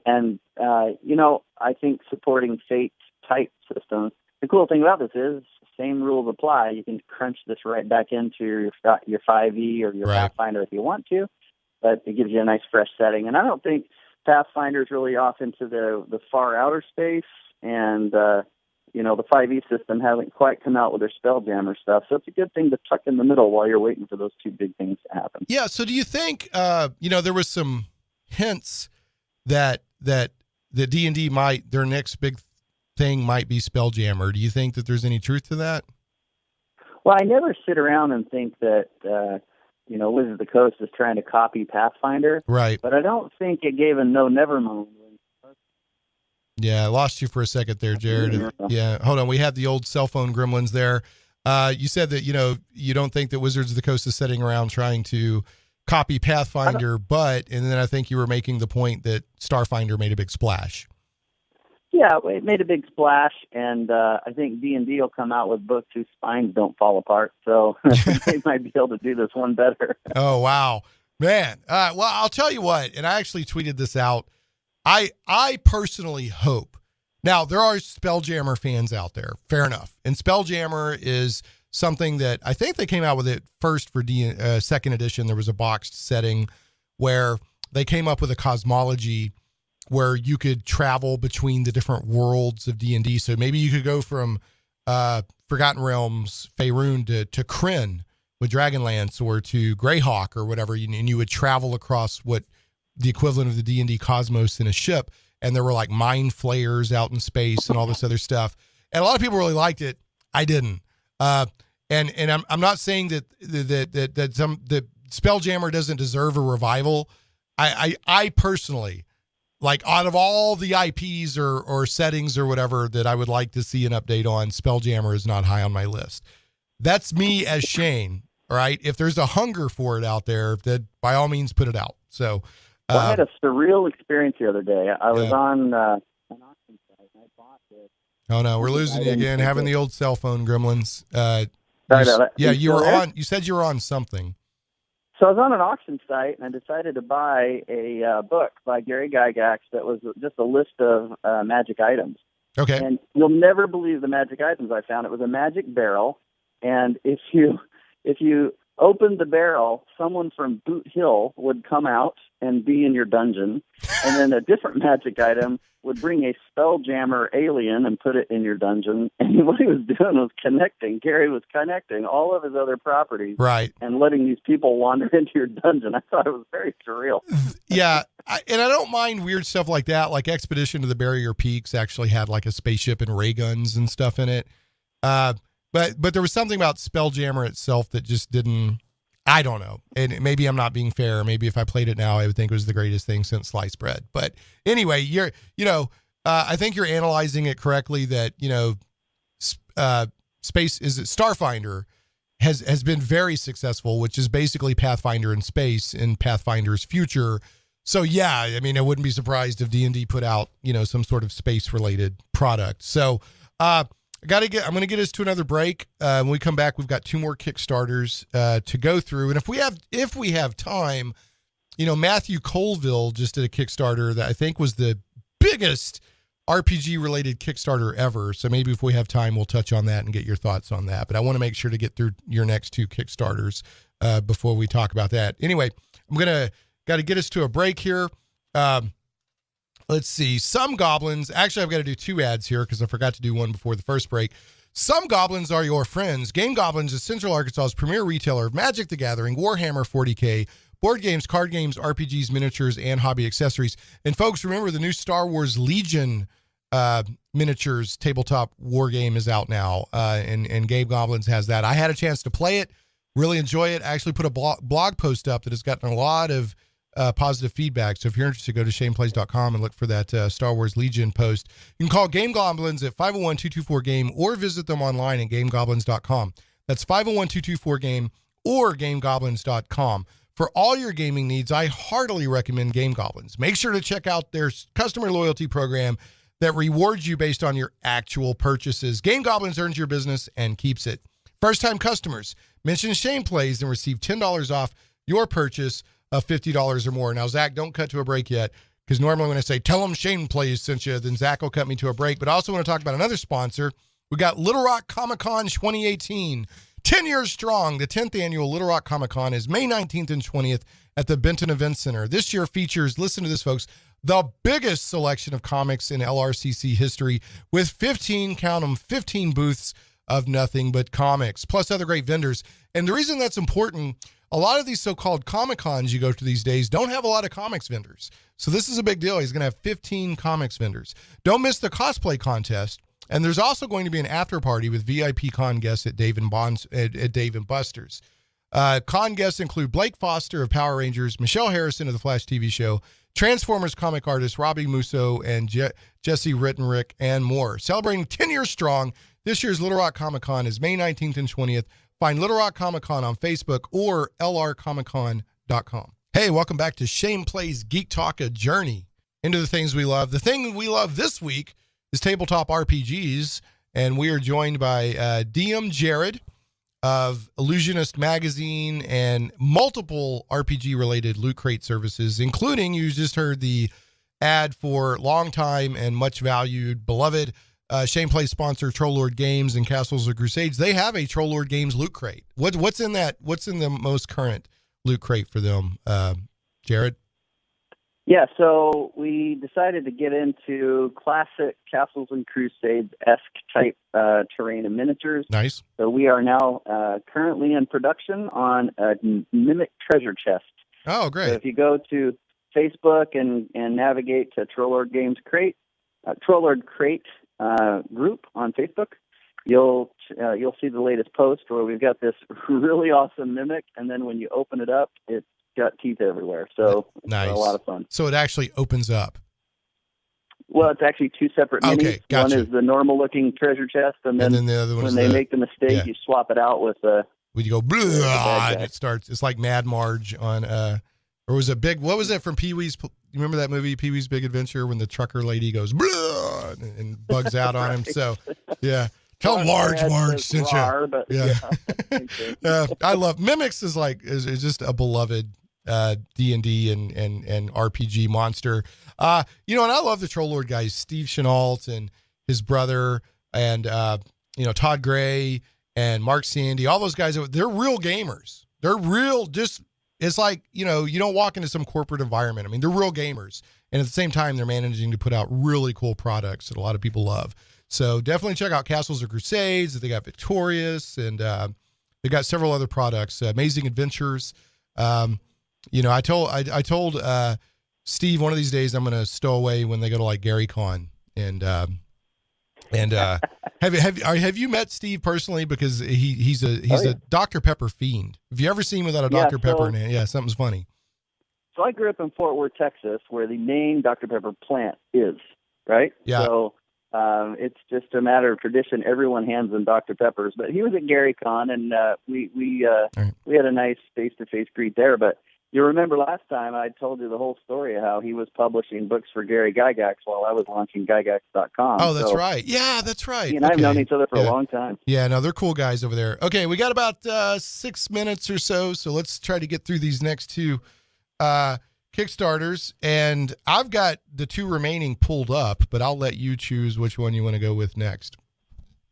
And I think supporting fate type systems. The cool thing about this is same rules apply. You can crunch this right back into your 5e or your Pathfinder if you want to, but it gives you a nice fresh setting. And I don't think Pathfinder is really off into the far outer space, and the 5e system hasn't quite come out with their Spelljammer stuff, so it's a good thing to tuck in the middle while you're waiting for those two big things to happen. Yeah. So do you think there was some hints that the D&D their next big thing might be Spelljammer? Do you think that there's any truth to that? Well, I never sit around and think that Wizards of the Coast is trying to copy Pathfinder, right? But I don't think it gave a no never moment. Yeah, I lost you for a second there, Jared. Yeah, hold on. We had the old cell phone gremlins there. You said that you don't think that Wizards of the Coast is sitting around trying to copy Pathfinder, and then I think you were making the point that Starfinder made a big splash. Yeah, it made a big splash, and I think D&D will come out with books whose spines don't fall apart, so they might be able to do this one better. Oh, wow. Man. Well, I'll tell you what, and I actually tweeted this out. I personally hope. Now, there are Spelljammer fans out there. Fair enough. And Spelljammer is something that I think they came out with it first for second edition. There was a boxed setting where they came up with a cosmology where you could travel between the different worlds of D&D. So maybe you could go from Forgotten Realms, Faerun, to Krynn with Dragonlance, or to Greyhawk or whatever, and you would travel across what the equivalent of the D&D cosmos in a ship, and there were like mind flayers out in space and all this other stuff. And a lot of people really liked it. I didn't. And I'm not saying that Spelljammer doesn't deserve a revival. I personally, like, out of all the IPs or settings or whatever that I would like to see an update on, Spelljammer is not high on my list. That's me as Shane, all right? If there's a hunger for it out there, then by all means put it out. So I had a surreal experience the other day. I was on an auction site, and I bought it. Oh, no, we're losing you again, having the old cell phone gremlins. Sorry about that. You were on. You said you were on something. So I was on an auction site, and I decided to buy a book by Gary Gygax that was just a list of magic items. Okay. And you'll never believe the magic items I found. It was a magic barrel, and if you opened the barrel, someone from Boot Hill would come out and be in your dungeon, and then a different magic item would bring a Spelljammer alien and put it in your dungeon. And what he was doing was connecting. Gary was connecting all of his other properties, right, and letting these people wander into your dungeon. I thought it was very surreal. Yeah, and I don't mind weird stuff like that. Like Expedition to the Barrier Peaks actually had like a spaceship and ray guns and stuff in it. But there was something about Spelljammer itself that just didn't. I don't know. And maybe I'm not being fair. Maybe if I played it now, I would think it was the greatest thing since sliced bread. But anyway, I think you're analyzing it correctly that, Starfinder has been very successful, which is basically Pathfinder in space in Pathfinder's future. So yeah, I mean, I wouldn't be surprised if D&D put out, some sort of space related product. So, I'm going to get us to another break. When we come back, we've got 2 more Kickstarters to go through. And if we have time, Matthew Colville just did a Kickstarter that I think was the biggest RPG related Kickstarter ever. So maybe if we have time, we'll touch on that and get your thoughts on that. But I want to make sure to get through your next 2 Kickstarters before we talk about that. Anyway, got to get us to a break here. Let's see. Some goblins, actually, I've got to do 2 ads here because I forgot to do one before the first break. Some goblins are your friends. Game Goblins is Central Arkansas's premier retailer of Magic the Gathering, Warhammer 40K, board games, card games, RPGs, miniatures, and hobby accessories. And folks, remember the new Star Wars Legion miniatures tabletop war game is out now, and Game Goblins has that. I had a chance to play it, really enjoy it. I actually put a blog post up that has gotten a lot of positive feedback. So if you're interested, go to shaneplays.com and look for that Star Wars Legion post. You can call Game Goblins at 501-224-GAME or visit them online at gamegoblins.com. That's 501-224-GAME or gamegoblins.com. For all your gaming needs, I heartily recommend Game Goblins. Make sure to check out their customer loyalty program that rewards you based on your actual purchases. Game Goblins earns your business and keeps it. First-time customers, mention Shane Plays and receive $10 off your purchase of $50 or more. Now, Zach, don't cut to a break yet, because normally when I say, tell them Shane Plays sent you, then Zach will cut me to a break. But I also want to talk about another sponsor. We got Little Rock Comic Con 2018, 10 years strong. The 10th annual Little Rock Comic Con is May 19th and 20th at the Benton Event Center. This year features, listen to this, folks, the biggest selection of comics in LRCC history with 15, count them, 15 booths of nothing but comics, plus other great vendors. And the reason that's important, a lot of these so-called Comic-Cons you go to these days don't have a lot of comics vendors. So this is a big deal. He's going to have 15 comics vendors. Don't miss the cosplay contest. And there's also going to be an after party with VIP con guests at Dave and Buster's. Con guests include Blake Foster of Power Rangers, Michelle Harrison of the Flash TV show, Transformers comic artist Robbie Musso, and Jesse Rittenrick, and more. Celebrating 10 years strong, this year's Little Rock Comic Con is May 19th and 20th. Find Little Rock Comic Con on Facebook or lrcomiccon.com. Hey, welcome back to Shane Plays Geek Talk, a journey into the things we love. The thing we love this week is tabletop RPGs, and we are joined by DM Jared of Illusionist magazine and multiple RPG-related Loot Crate services, including, you just heard the ad for longtime and much valued, beloved Shane Plays sponsor Troll Lord Games and Castles of Crusades. They have a Troll Lord Games Loot Crate. What's in that? What's in the most current Loot Crate for them, Jared? Yeah, so we decided to get into classic Castles and Crusades-esque type terrain and miniatures. Nice. So we are now currently in production on a Mimic treasure chest. Oh, great. So if you go to Facebook and navigate to Troll Lord Games Crate, Troll Lord Crate group on Facebook, you'll see the latest post where we've got this really awesome Mimic, and then when you open it up, it's got teeth everywhere. So nice. It's a lot of fun. So it actually opens up. Well, it's actually two separate minis. Okay, gotcha. One is the normal-looking treasure chest, and then the other one when they make the mistake, you swap it out with the. When you go, and it starts. It's like Mad Marge on, or was it Big? What was it from Pee Wee's? You remember that movie, Pee Wee's Big Adventure, when the trucker lady goes and bugs out on him? So, yeah. Tell him Marge sent you. Yeah. I love Mimics is just a beloved D&D and RPG monster. And I love the Troll Lord guys, Steve Chenault and his brother, and Todd Gray and Mark Sandy, all those guys. They're real gamers. They're real. Just it's like you don't walk into some corporate environment. I mean, they're real gamers, and at the same time, they're managing to put out really cool products that a lot of people love. So definitely check out Castles of Crusades. They got Victorious, and they got several other products. Amazing Adventures. I told Steve one of these days I'm going to stow away when they go to like Gary Con, and have you met Steve personally? Because he's a Dr. Pepper fiend. Have you ever seen him without a Dr. Pepper in it? Yeah, something's funny. So I grew up in Fort Worth, Texas, where the main Dr. Pepper plant is, right? Yeah. So it's just a matter of tradition. Everyone hands them Dr. Peppers. But he was at Gary Con, and we had a nice face-to-face greet there. But you remember last time I told you the whole story of how he was publishing books for Gary Gygax while I was launching Gygax.com. Oh, that's right. Yeah, that's right. He and I have known each other for a long time. Yeah, no, they're cool guys over there. Okay, we got about 6 minutes or so let's try to get through these next two Kickstarters. And I've got the two remaining pulled up, but I'll let you choose which one you want to go with next.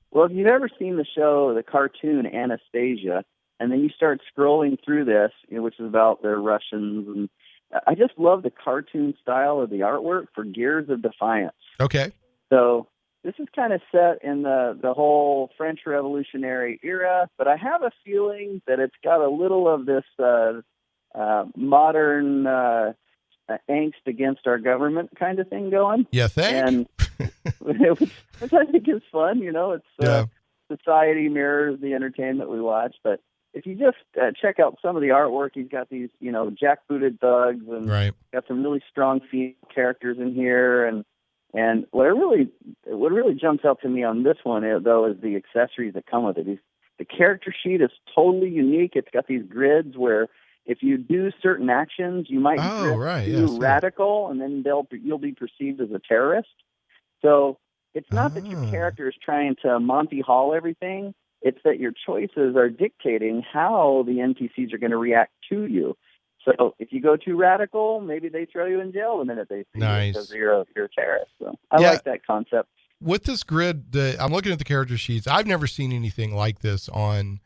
Well, if you've ever seen the cartoon Anastasia, and then you start scrolling through this, which is about the Russians, and I just love the cartoon style of the artwork for Gears of Defiance. Okay. So this is kind of set in the whole French Revolutionary era, but I have a feeling that it's got a little of this modern angst against our government kind of thing going. Yeah, thanks. And which I think is fun. It's society mirrors the entertainment we watch, but if you just check out some of the artwork, he's got these, jackbooted thugs, and got some really strong female characters in here. And what really jumps out to me on this one, though, is the accessories that come with it. The character sheet is totally unique. It's got these grids where if you do certain actions, you might do radical, and then you'll be perceived as a terrorist. So it's not that your character is trying to Monty Hall everything. It's that your choices are dictating how the NPCs are going to react to you. So if you go too radical, maybe they throw you in jail the minute they see you because you're a terrorist. So I like that concept. With this grid, I'm looking at the character sheets. I've never seen anything like this on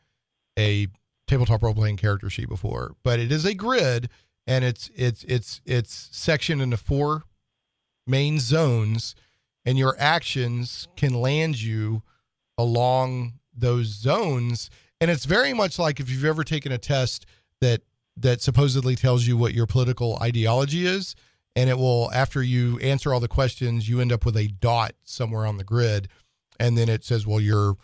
a tabletop role-playing character sheet before, but it is a grid, and it's sectioned into 4 main zones, and your actions can land you along those zones. And it's very much like if you've ever taken a test that supposedly tells you what your political ideology is, and it will, after you answer all the questions, you end up with a dot somewhere on the grid, and then it says, well, you're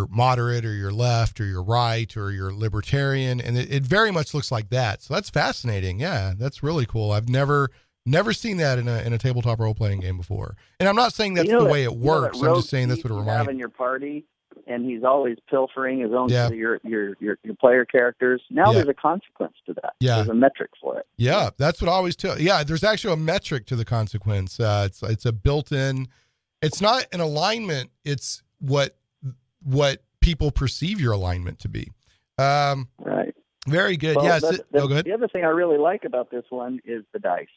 moderate, or you're left, or you're right, or you're libertarian, and it very much looks like that. So that's fascinating. Yeah, that's really cool. I've never seen that in a tabletop role playing game before. And I'm not saying that's the way it works. I'm just saying that's what it reminds me. You have in your party, and he's always pilfering his own your player characters. Now there's a consequence to that. Yeah. There's a metric for it. Yeah, that's what I always tell. Yeah, there's actually a metric to the consequence. It's a built-in. It's not an alignment. It's what people perceive your alignment to be. Right. Very good. Well, Yes. Go ahead. The other thing I really like about this one is the dice.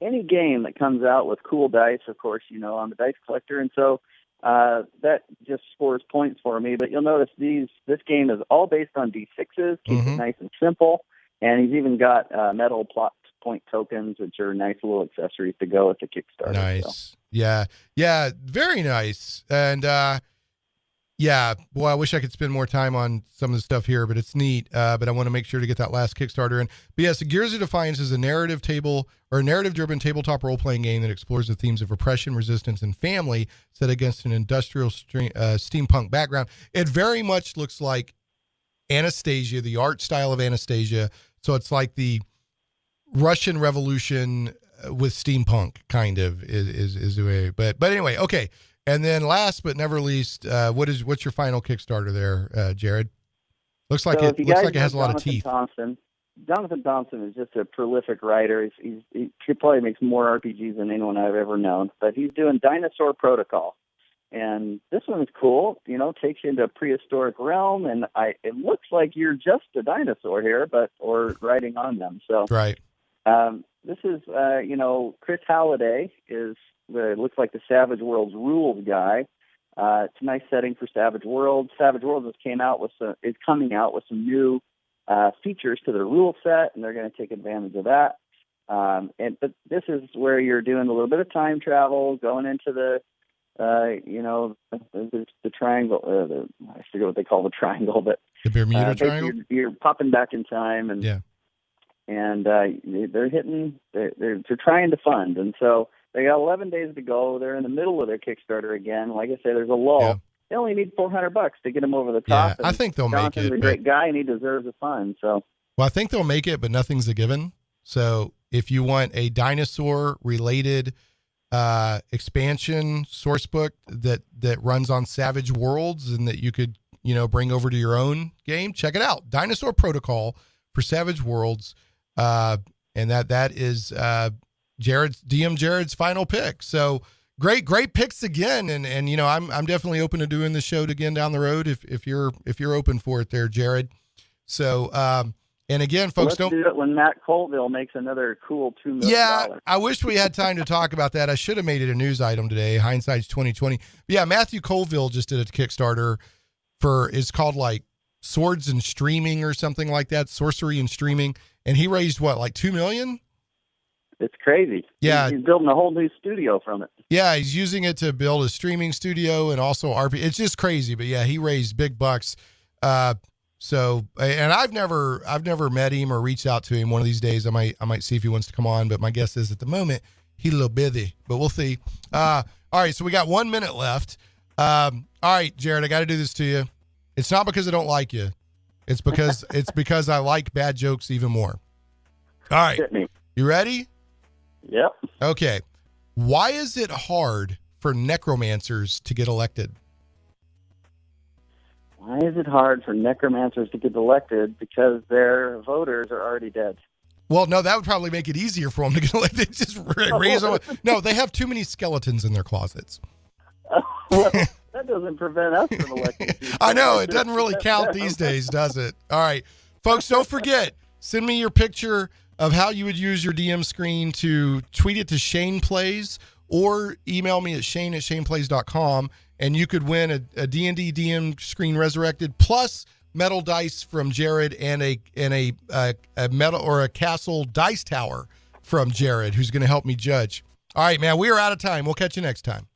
Any game that comes out with cool dice, of course, I'm a dice collector, and so that just scores points for me. But you'll notice this game is all based on D6s, keeps it nice and simple, and he's even got metal plot point tokens, which are nice little accessories to go with the Kickstarter. Nice. So. Yeah, very nice. And yeah, boy, I wish I could spend more time on some of the stuff here, but it's neat. But I want to make sure to get that last Kickstarter in. But yes, Gears of Defiance is a narrative-driven tabletop role-playing game that explores the themes of oppression, resistance, and family set against an industrial steampunk background. It very much looks like Anastasia, the art style of Anastasia. So it's like the Russian Revolution with steampunk, kind of is the way. But anyway, okay. And then last but never least, what's your final Kickstarter there, Jared? Looks like it has a lot of teeth. Jonathan Thompson is just a prolific writer. He probably makes more RPGs than anyone I've ever known. But he's doing Dinosaur Protocol, and this one is cool. Takes you into a prehistoric realm, and it looks like you're just a dinosaur here, or riding on them. So right. This is Chris Halliday looks like the Savage Worlds rules guy. It's a nice setting for Savage Worlds. Savage Worlds is coming out with some new features to the rule set, and they're going to take advantage of that. But this is where you're doing a little bit of time travel, going into the triangle. I forget what they call the triangle, but the Bermuda Triangle. You're popping back in time, and they're trying to fund, and so. They got 11 days to go. They're in the middle of their Kickstarter again. Like I said, there's a lull. Yeah. They only need $400 to get them over the top. Yeah, I think they'll make it. Jonathan's a great guy, and he deserves a fund. So, well, I think they'll make it, but nothing's a given. So, if you want a dinosaur-related expansion source book that runs on Savage Worlds and that you could bring over to your own game, check it out. Dinosaur Protocol for Savage Worlds, and that is. Jared's final pick. So great picks again. And I'm definitely open to doing the show again down the road if you're open for it there, Jared. So, and again, folks, let's do it when Matt Colville makes another cool $2 million. Yeah, I wish we had time to talk about that. I should have made it a news item today. Hindsight's 2020. But yeah, Matthew Colville just did a Kickstarter it's called like Swords and Streaming or something like that, Sorcery and Streaming. And he raised like $2 million? It's crazy. Yeah. He's building a whole new studio from it. Yeah, he's using it to build a streaming studio and also RP. It's just crazy, but yeah, he raised big bucks. So, and I've never met him or reached out to him. One of these days, I might see if he wants to come on, but my guess is at the moment he's a little busy, but we'll see. All right, so we got 1 minute left. All right, Jared, I got to do this to you. It's not because I don't like you. It's because I like bad jokes even more. All right, hit me. You ready? Yep. Okay. Why is it hard for necromancers to get elected? Why is it hard for necromancers to get elected? Because their voters are already dead. Well, no, that would probably make it easier for them to get elected. Just raise them. No, they have too many skeletons in their closets. That doesn't prevent us from electing people. I know. It doesn't really count these days, does it? All right. Folks, don't forget, send me your picture of how you would use your DM screen to tweet it to Shane Plays or email me at shane@shaneplays.com, and you could win a D&D DM screen resurrected plus metal dice from Jared and a metal or a castle dice tower from Jared, who's going to help me judge. All right, man, we are out of time. We'll catch you next time.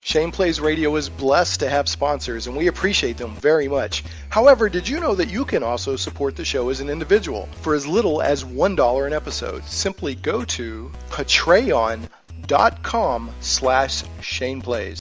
Shane Plays Radio is blessed to have sponsors, and we appreciate them very much. However, did you know that you can also support the show as an individual for as little as $1 an episode? Simply go to patreon.com/ShanePlays.